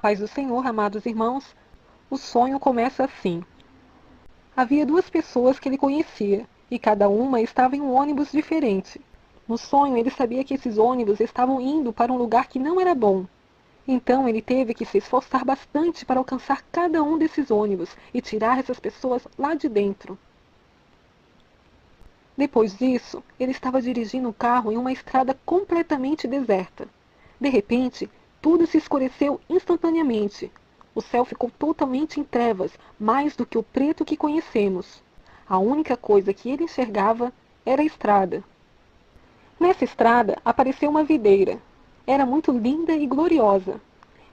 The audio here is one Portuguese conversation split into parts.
paz do Senhor, amados irmãos, o sonho começa assim. Havia duas pessoas que ele conhecia, e cada uma estava em um ônibus diferente. No sonho, ele sabia que esses ônibus estavam indo para um lugar que não era bom. Então, ele teve que se esforçar bastante para alcançar cada um desses ônibus e tirar essas pessoas lá de dentro. Depois disso, ele estava dirigindo o carro em uma estrada completamente deserta. De repente, tudo se escureceu instantaneamente. O céu ficou totalmente em trevas, mais do que o preto que conhecemos. A única coisa que ele enxergava era a estrada. Nessa estrada apareceu uma videira. Era muito linda e gloriosa.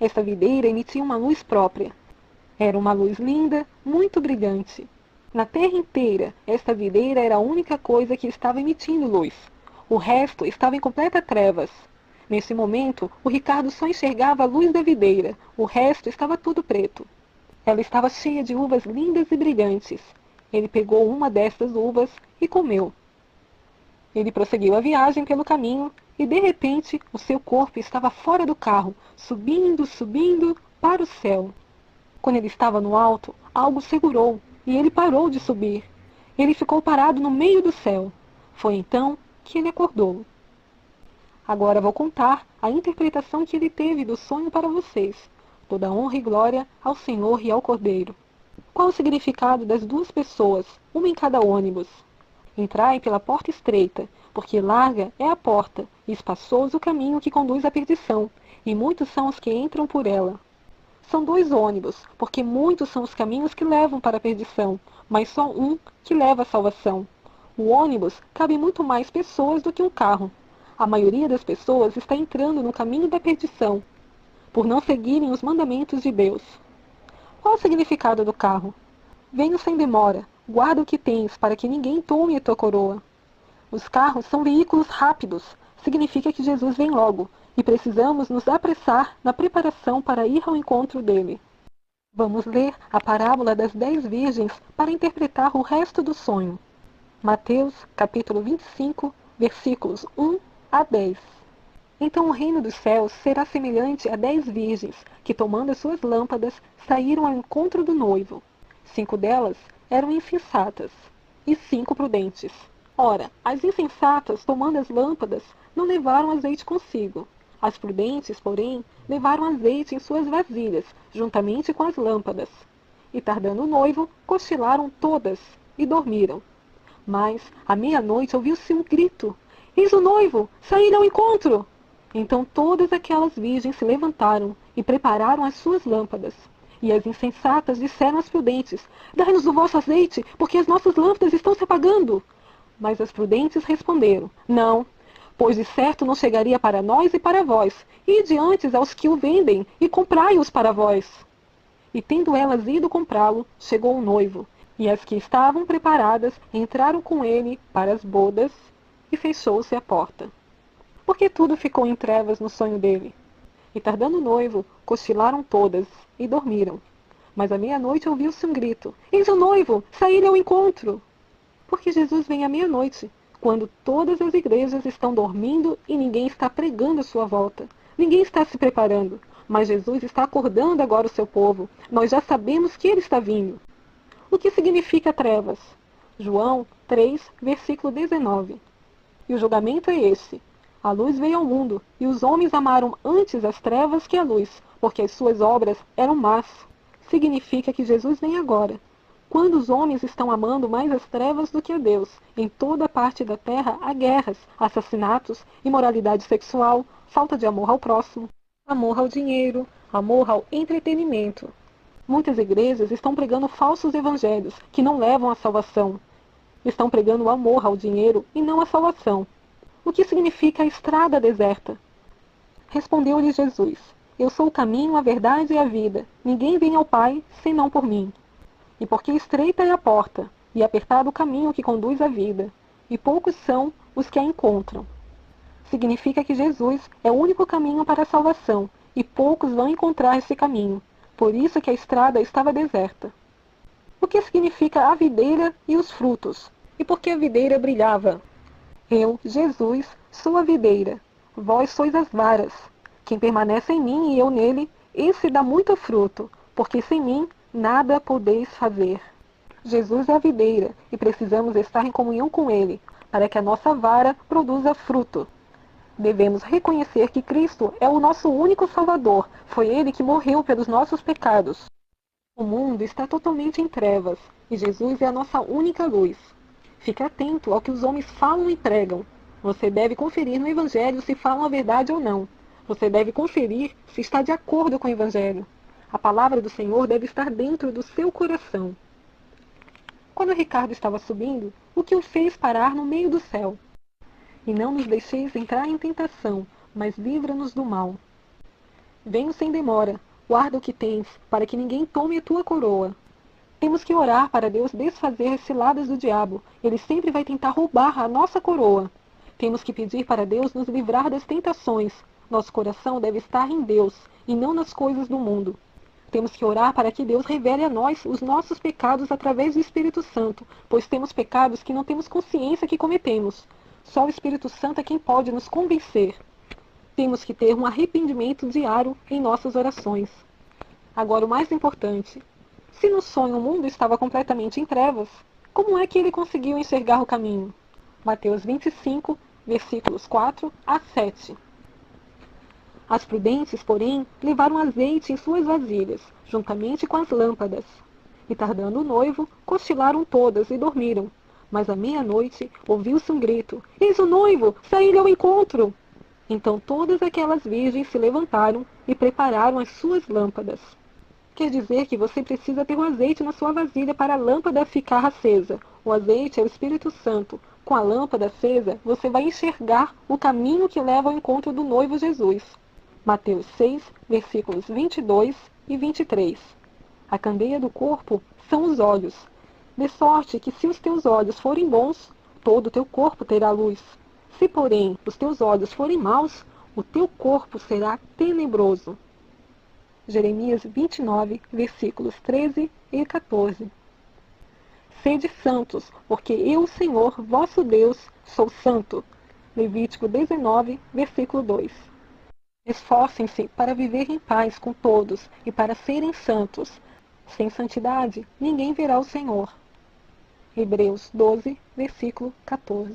Essa videira emitia uma luz própria. Era uma luz linda, muito brilhante. Na terra inteira, esta videira era a única coisa que estava emitindo luz. O resto estava em completa trevas. Nesse momento, o Ricardo só enxergava a luz da videira. O resto estava tudo preto. Ela estava cheia de uvas lindas e brilhantes. Ele pegou uma destas uvas e comeu. Ele prosseguiu a viagem pelo caminho e, de repente, o seu corpo estava fora do carro, subindo, subindo para o céu. Quando ele estava no alto, algo segurou e ele parou de subir. Ele ficou parado no meio do céu. Foi então que ele acordou. Agora vou contar a interpretação que ele teve do sonho para vocês. Toda honra e glória ao Senhor e ao Cordeiro. Qual o significado das duas pessoas, uma em cada ônibus? Entrai pela porta estreita, porque larga é a porta, e espaçoso o caminho que conduz à perdição, e muitos são os que entram por ela. São dois ônibus, porque muitos são os caminhos que levam para a perdição, mas só um que leva à salvação. O ônibus cabe muito mais pessoas do que um carro. A maioria das pessoas está entrando no caminho da perdição, por não seguirem os mandamentos de Deus. Qual o significado do carro? Venho sem demora, guarda o que tens, para que ninguém tome a tua coroa. Os carros são veículos rápidos, significa que Jesus vem logo, e precisamos nos apressar na preparação para ir ao encontro dele. Vamos ler a parábola das 10 virgens para interpretar o resto do sonho. Mateus, capítulo 25, versículos 1 a 10. Então o reino dos céus será semelhante a 10 virgens, que tomando as suas lâmpadas, saíram ao encontro do noivo. 5 delas eram insensatas, e 5 prudentes. Ora, as insensatas, tomando as lâmpadas, não levaram azeite consigo. As prudentes, porém, levaram azeite em suas vasilhas, juntamente com as lâmpadas. E tardando o noivo, cochilaram todas e dormiram. Mas, à meia-noite, ouviu-se um grito: Eis o noivo! Saíram ao encontro! Então todas aquelas virgens se levantaram e prepararam as suas lâmpadas. E as insensatas disseram às prudentes: Dai-nos o vosso azeite, porque as nossas lâmpadas estão se apagando. Mas as prudentes responderam: Não, pois de certo não chegaria para nós e para vós. Ide antes aos que o vendem e comprai-os para vós. E tendo elas ido comprá-lo, chegou o noivo. E as que estavam preparadas entraram com ele para as bodas, e fechou-se a porta. Porque tudo ficou em trevas no sonho dele. E tardando o noivo, cochilaram todas e dormiram. Mas à meia-noite ouviu-se um grito: Eis o noivo! Saíram ao encontro! Porque Jesus vem à meia-noite, quando todas as igrejas estão dormindo e ninguém está pregando à sua volta. Ninguém está se preparando, mas Jesus está acordando agora o seu povo. Nós já sabemos que ele está vindo. O que significa trevas? João 3, versículo 19. E o julgamento é esse: a luz veio ao mundo, e os homens amaram antes as trevas que a luz, porque as suas obras eram más. Significa que Jesus vem agora. Quando os homens estão amando mais as trevas do que a Deus, em toda parte da terra há guerras, assassinatos, imoralidade sexual, falta de amor ao próximo, amor ao dinheiro, amor ao entretenimento. Muitas igrejas estão pregando falsos evangelhos que não levam à salvação. Estão pregando o amor ao dinheiro e não a salvação. O que significa a estrada deserta? Respondeu-lhe Jesus: Eu sou o caminho, a verdade e a vida. Ninguém vem ao Pai senão por mim. E porque estreita é a porta, e apertado o caminho que conduz à vida, e poucos são os que a encontram. Significa que Jesus é o único caminho para a salvação, e poucos vão encontrar esse caminho. Por isso que a estrada estava deserta. O que significa a videira e os frutos? E por que a videira brilhava? Eu, Jesus, sou a videira. Vós sois as varas. Quem permanece em mim e eu nele, esse dá muito fruto, porque sem mim nada podeis fazer. Jesus é a videira e precisamos estar em comunhão com Ele, para que a nossa vara produza fruto. Devemos reconhecer que Cristo é o nosso único Salvador. Foi Ele que morreu pelos nossos pecados. O mundo está totalmente em trevas e Jesus é a nossa única luz. Fique atento ao que os homens falam e pregam. Você deve conferir no Evangelho se falam a verdade ou não. Você deve conferir se está de acordo com o Evangelho. A palavra do Senhor deve estar dentro do seu coração. Quando Ricardo estava subindo, o que o fez parar no meio do céu? E não nos deixeis entrar em tentação, mas livra-nos do mal. Venho sem demora, guarda o que tens, para que ninguém tome a tua coroa. Temos que orar para Deus desfazer as ciladas do diabo. Ele sempre vai tentar roubar a nossa coroa. Temos que pedir para Deus nos livrar das tentações. Nosso coração deve estar em Deus, e não nas coisas do mundo. Temos que orar para que Deus revele a nós os nossos pecados através do Espírito Santo, pois temos pecados que não temos consciência que cometemos. Só o Espírito Santo é quem pode nos convencer. Temos que ter um arrependimento diário em nossas orações. Agora, o mais importante. Se no sonho o mundo estava completamente em trevas, como é que ele conseguiu enxergar o caminho? Mateus 25, versículos 4 a 7. As prudentes, porém, levaram azeite em suas vasilhas, juntamente com as lâmpadas. E tardando o noivo, cochilaram todas e dormiram. Mas à meia-noite ouviu-se um grito: Eis o noivo! Saí-lhe ao encontro! Então todas aquelas virgens se levantaram e prepararam as suas lâmpadas. Quer dizer que você precisa ter um azeite na sua vasilha para a lâmpada ficar acesa. O azeite é o Espírito Santo. Com a lâmpada acesa, você vai enxergar o caminho que leva ao encontro do noivo Jesus. Mateus 6, versículos 22 e 23. A candeia do corpo são os olhos. De sorte que se os teus olhos forem bons, todo o teu corpo terá luz. Se, porém, os teus olhos forem maus, o teu corpo será tenebroso. Jeremias 29, versículos 13 e 14. Sede santos, porque eu, Senhor, vosso Deus, sou santo. Levítico 19, versículo 2. Esforcem-se para viver em paz com todos e para serem santos. Sem santidade, ninguém verá o Senhor. Hebreus 12, versículo 14.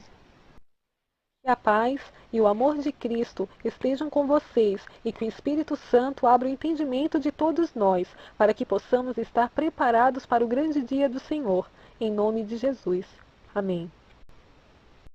Que a paz e o amor de Cristo estejam com vocês e que o Espírito Santo abra o entendimento de todos nós, para que possamos estar preparados para o grande dia do Senhor. Em nome de Jesus. Amém.